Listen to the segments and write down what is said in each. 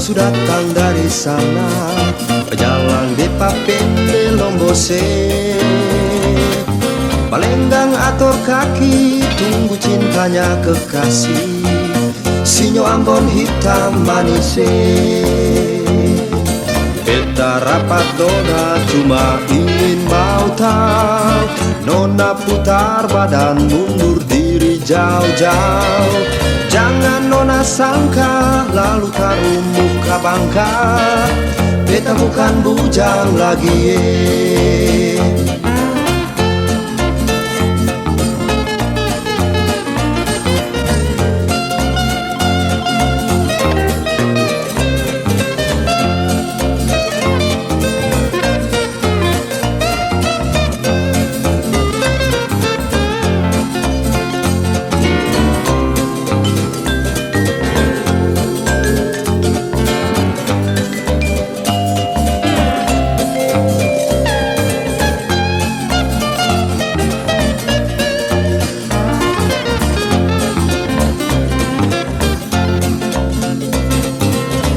sudah datang dari sana, jalan de Papende Lombose. Palenggang atur kaki, tunggu cintanya kekasih, sinyo Ambon hitam manise. Beta rapat nona cuma ingin mau tahu, nona putar badan mundur diri jauh-jauh. Jangan nona sangka lalu taruh muka bangka, beta bukan bujang lagi.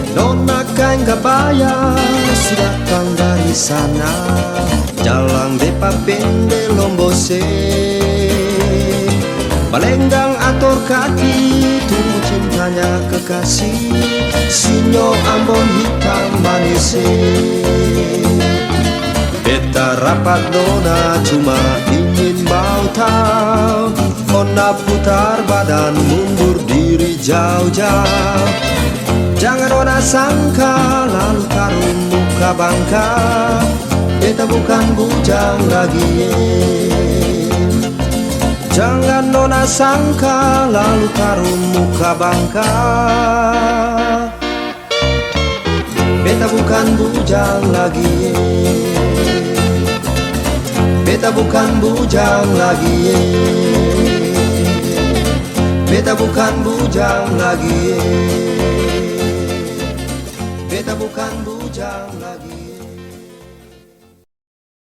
Nona kain kebaya sudah datang dari sana, jalan de Papende Lombose. Palenggang atur kaki, tunggu cintanya kekasih, sinyo Ambon hitam manise. Beta rapat nona cuma ingin mau tahu, nona putar badan mundur diri jauh-jauh. Jangan nona sangka lalu taruh muka bangka, beta bukan bujang lagi. Jangan nona sangka lalu taruh muka bangka, beta bukan bujang lagi. Beta bukan bujang lagi. Beta bukan bujang lagi. Beta bukan bujang lagi.